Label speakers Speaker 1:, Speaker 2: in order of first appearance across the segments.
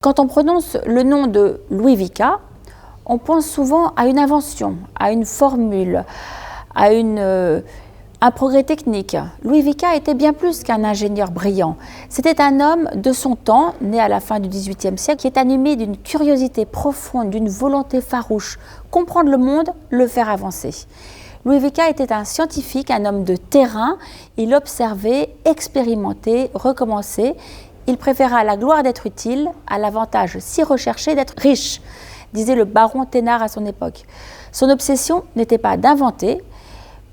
Speaker 1: Quand on prononce le nom de Louis Vicat, on pense souvent à une invention, à une formule, à un progrès technique. Louis Vicat était bien plus qu'un ingénieur brillant. C'était un homme de son temps, né à la fin du XVIIIe siècle, qui est animé d'une curiosité profonde, d'une volonté farouche. Comprendre le monde, le faire avancer. Louis Vicat était un scientifique, un homme de terrain. Il observait, expérimentait, recommençait. Il préféra la gloire d'être utile à l'avantage si recherché d'être riche, disait le baron Thénard à son époque. Son obsession n'était pas d'inventer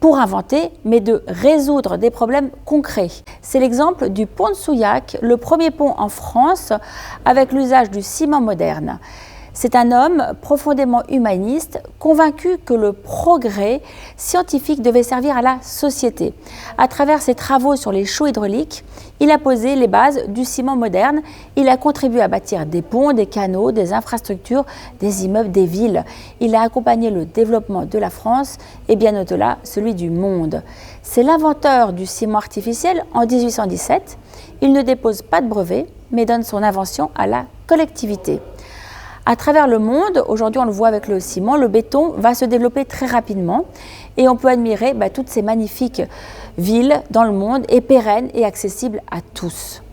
Speaker 1: pour inventer, mais de résoudre des problèmes concrets. C'est l'exemple du pont de Souillac, le premier pont en France avec l'usage du ciment moderne. C'est un homme profondément humaniste, convaincu que le progrès scientifique devait servir à la société. À travers ses travaux sur les chaux hydrauliques, il a posé les bases du ciment moderne. Il a contribué à bâtir des ponts, des canaux, des infrastructures, des immeubles, des villes. Il a accompagné le développement de la France et bien au-delà, celui du monde. C'est l'inventeur du ciment artificiel en 1817. Il ne dépose pas de brevet, mais donne son invention à la collectivité. À travers le monde, aujourd'hui on le voit avec le ciment, le béton va se développer très rapidement et on peut admirer toutes ces magnifiques villes dans le monde et pérennes et accessibles à tous.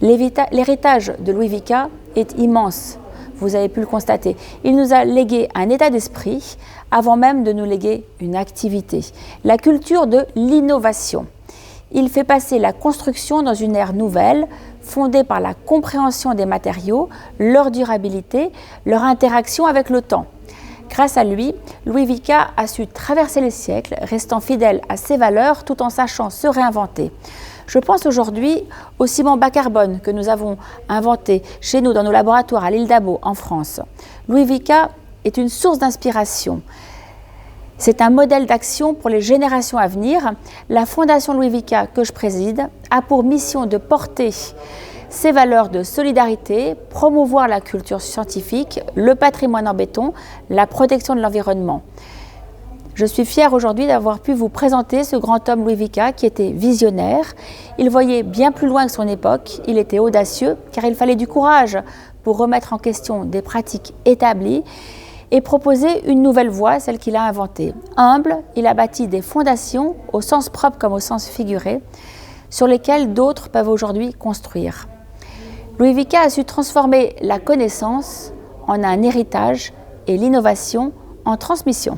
Speaker 1: L'héritage de Louis Vicat est immense, vous avez pu le constater. Il nous a légué un état d'esprit avant même de nous léguer une activité, la culture de l'innovation. Il fait passer la construction dans une ère nouvelle, fondée par la compréhension des matériaux, leur durabilité, leur interaction avec le temps. Grâce à lui, Louis Vicat a su traverser les siècles, restant fidèle à ses valeurs tout en sachant se réinventer. Je pense aujourd'hui au ciment bas carbone que nous avons inventé chez nous dans nos laboratoires à l'île d'Abo en France. Louis Vicat est une source d'inspiration. C'est un modèle d'action pour les générations à venir. La Fondation Louis Vicat, que je préside, a pour mission de porter ces valeurs de solidarité, promouvoir la culture scientifique, le patrimoine en béton, la protection de l'environnement. Je suis fière aujourd'hui d'avoir pu vous présenter ce grand homme Louis Vicat qui était visionnaire. Il voyait bien plus loin que son époque, il était audacieux car il fallait du courage pour remettre en question des pratiques établies et proposer une nouvelle voie, celle qu'il a inventée. Humble, il a bâti des fondations, au sens propre comme au sens figuré, sur lesquelles d'autres peuvent aujourd'hui construire. Louis Vicat a su transformer la connaissance en un héritage et l'innovation en transmission.